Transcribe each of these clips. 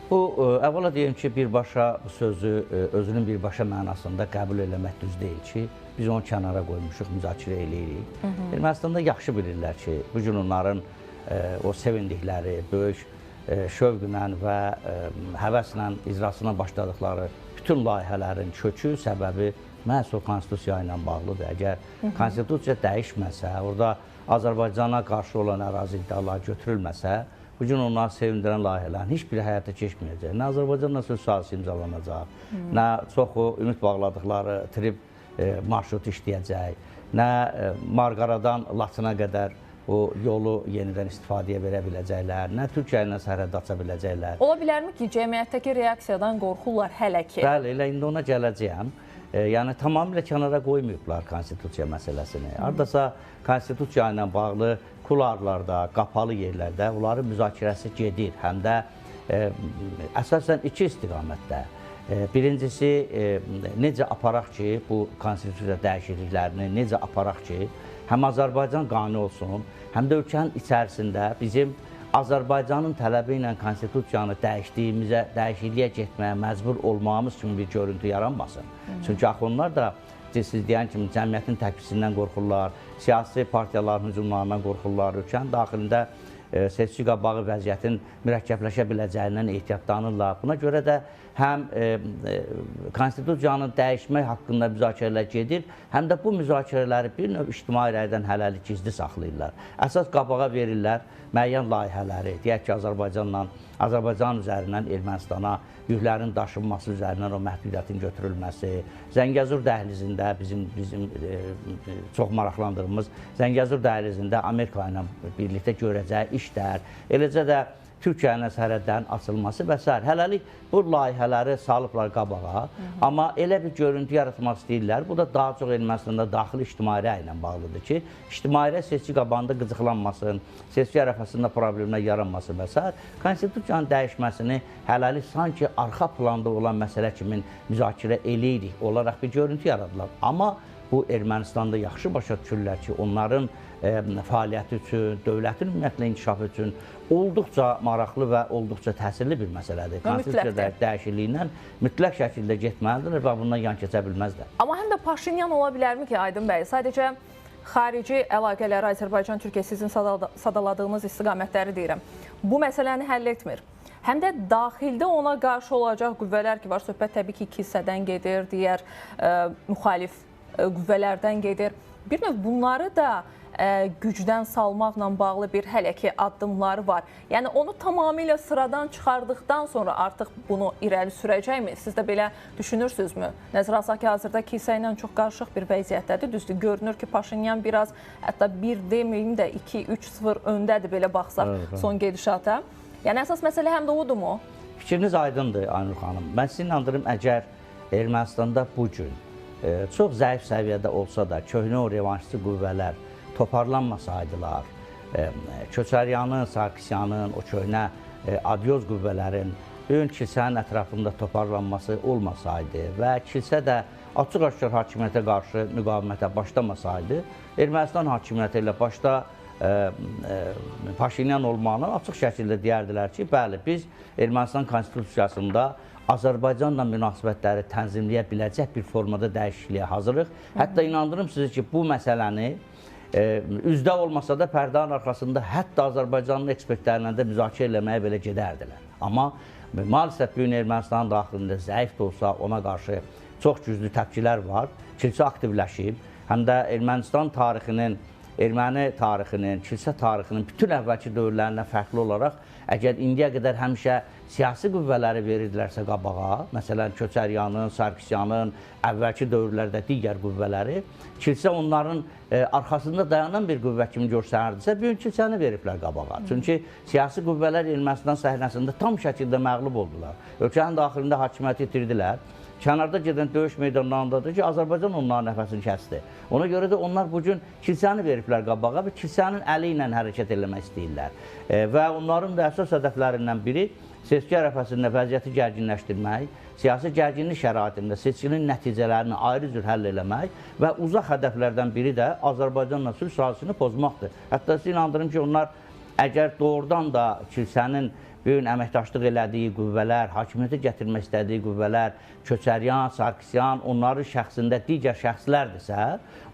Bu, əvvəla deyim ki, birbaşa bu sözü özünün birbaşa mənasında qəbul eləmək düz deyil ki, biz onu kənara qoymuşuq, müzakirə eləyirik. Ermənistanda yaxşı bilirlər ki, bu gün onların o sevindikləri, böyük şövqlə və həvəslə icrasına başladıqları bütün layihələrin kökü, səbəbi məhz o konstitusiya ilə bağlıdır. Əgər konstitusiya dəyişməsə, orada Azərbaycana qarşı olan ərazi iddiaları götürülməsə, bu gün onları sevindirən layihələrin heç biri həyata keçməyəcək. Nə Azərbaycanla söz sazisi imzalanacaq, nə çoxu ümid bağladıqları trip marşrut işləyəcək, nə Marqaradan Laçına qədər o yolu yenidən istifadəyə verə biləcəklər, nə Türkiyə ilə sərhəd aça biləcəklər. Ola bilərmi ki, cəmiyyətdəki reaksiyadan qorxurlar hələ ki? Bəli, elə indi ona gələcəyəm. Yəni, tamamilə kənara qoymayıblar konstitusiya məsələsini. Hardasa konstitusiya ilə bağlı kularlarda, qapalı yerlərdə onların müzakirəsi gedir. Həm də əsasən iki istiqamətdə. Birincisi, necə aparaq ki, bu konstitusiya dəyişikliklərini necə aparaq ki, həm Azərbaycan qane olsun, həm də ölkənin içərisində bizim Azərbaycanın tələbi ilə konstitusiyanı dəyişikliyə getməyə məcbur olmağımız kimi bir görüntü yaranmasın. Çünki axı onlar da siz deyən kimi cəmiyyətin təpkisindən qorxurlar, siyasi partiyaların hücumlarından qorxurlar, ölkənin daxilində seçki qabağı vəziyyətin mürəkkəbləşə biləcəyindən ehtiyatlanırlar. Buna görə də həm konstitusiyanın dəyişmək haqqında müzakirələr gedir, həm də bu müzakirələri bir növ ictimai rəydən hələlik gizli saxlayırlar. Əsas qabağa verirlər müəyyən layihələri, deyək ki, Azərbaycan üzərindən Ermənistana yüklərin daşınması üzərindən o məhdudiyyətin götürülməsi, Zəngəzur dəhlizində bizim çox maraqlandığımız Zəngəzur dəhlizində Amerika ilə birlikdə görəcəyi işlər, eləcə də Türkiyə ilə sərhədlərin açılması və s. Hələlik bu layihələri salıblar qabağa, amma elə bir görüntü yaratmaq istəyirlər. Bu da daha çox Ermənistanda daxili ictimai rəy ilə bağlıdır ki, ictimai rəy seçki qabağında qıcıqlanmasın, seçki ərəfəsində problemlər yaranmasın və s. Konstitusiyanın dəyişməsini hələlik sanki arxa planda olan məsələ kimi müzakirə eləyirik olaraq bir görüntü yaradılar. Amma bu Ermənistanda yaxşı başa düşürlər ki, onların fəaliyyəti üçün, dövlətin ümumiyyətlə inkişafı üçün olduqca maraqlı və olduqca təsirli bir məsələdir. Konstitusiya dəyişikliyindən mütləq şəkildə getməlidir və bundan yan keçə bilməzlər. Amma həm də Paşinyan ola bilərmi ki, Aydın bəy, sadəcə xarici əlaqələri Azərbaycan-Türkiyə sizin sadaladığınız istiqamətləri deyirəm, bu məsələni həll etmir. Həm də daxildə ona qarşı olacaq qüvvələr ki var, söhbət təbii ki, kilsədən gedir, digər müxalif qüvvələrdən gedir. Bir növ bunları da gücdən salmaqla bağlı bir hələ ki addımları var. Yəni onu tamamilə sıradan çıxardıqdan sonra artıq bunu irəli sürəcəkmi? Siz də belə düşünürsünüzmü? Nəzərə alsaq ki, hazırda kilsə ilə çox qarışıq bir vəziyyətdədir. Düzdür, görünür ki, Paşinyan biraz, hətta 1 deməyim də 2-3-0 öndədir belə baxsaq son gedişata. Yəni əsas məsələ həm də odur-mu? Fikriniz aydındır, Aynur xanım. Mən sizi inandırım, əgər Ermənistanda bu gün çox zəif səviyyədə olsa da köhnə o revanşçı qüvvələr toparlanmasaydılar, Köçəryanın, Sarkisyanın, o köhnə adyoz qüvvələrin ön kilsənin ətrafında toparlanması olmasaydı və kilsə də açıq-aşkar hakimiyyətə qarşı müqavimətə başlamasaydı, Ermənistan hakimiyyəti ilə başda Paşinyan olmağına açıq şəkildə deyərdilər ki, bəli, biz Ermənistan konstitusiyasında Azərbaycanla münasibətləri tənzimləyə biləcək bir formada dəyişikliyə hazırıq. Hətta inandırım sizi ki, bu məsələni üzdə olmasa da pərdanın arxasında hətta Azərbaycanlı ekspertlərlə də müzakirə eləməyə belə gedərdilər. Amma maalesef bu gün Ermənistanın daxilində zəif də olsa ona qarşı çox güclü təpkilər var. Kilsə aktivləşib, həm də Ermənistan tarixinin, erməni tarixinin, kilsə tarixinin bütün əvvəlki dövrlərindən fərqli olaraq, əgər indiyə qədər həmişə siyasi qüvvələri verirdilərsə qabağa, məsələn, Köçəryanın, Sarkisyanın, əvvəlki dövrlərdə digər qüvvələri, kilsə onların arxasında dayanan bir qüvvə kimi görsənirdisə, bir gün kilsəni veriblər qabağa. Çünki siyasi qüvvələr Ermənistan səhnəsində tam şəkildə məğlub oldular. Ölkənin daxilində hakimiyyəti itirdilər. Kənarda gedən döyüş meydanlarındadır ki, Azərbaycan onların nəfəsini kəsdi. Ona görə də onlar bugün kilsəni veriblər qabağa və kilsənin əli ilə hərəkət eləmək istəyirlər. Və onların da əsas hədəflərindən biri seçki ərəfəsində vəziyyəti gərginləşdirmək, siyasi gərginlik şəraitində seçkinin nəticələrini ayrı cür həll eləmək və uzaq hədəflərdən biri də Azərbaycanla sülh sazişini pozmaqdır. Hətta sizi inandırım ki, onlar əgər doğrudan da kilsənin bu gün əməkdaşlıq elədiyi qüvvələr, hakimiyyətə gətirmək istədiyi qüvvələr, Köçəryan, Sarkisyan, onların şəxsində digər şəxslərdirsə,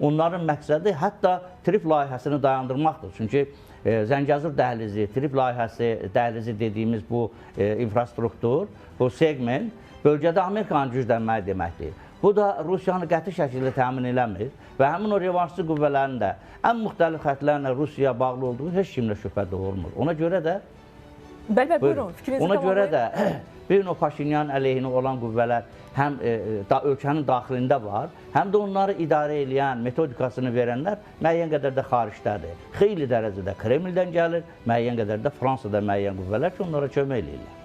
onların məqsədi hətta TRIP layihəsini dayandırmaqdır. Çünki Zəngəzur dəhlizi, TRIP layihəsi, dəhlizi dediyimiz bu infrastruktur, bu segment bölgədə Amerikanın güclənməyi deməkdir. Bu da Rusiyanı qəti şəkildə təmin eləmir və həmin o revanşçı qüvvələrin də ən müxtəlif xətlərlə Rusiyaya bağlı olduğu heç kimlə şübhə doğurmur. Ona görə də Bəli, buyurun, fikrinizi ona görə tamamlayın. də bir o Paşinyan əleyhinə olan qüvvələr həm ölkənin daxilində var, həm də onları idarə edən, metodikasını verənlər müəyyən qədər də xaricdədir. Xeyli dərəcədə Kremldən gəlir, müəyyən qədər də Fransada müəyyən qüvvələr ki, onlara kömək eləyirlər.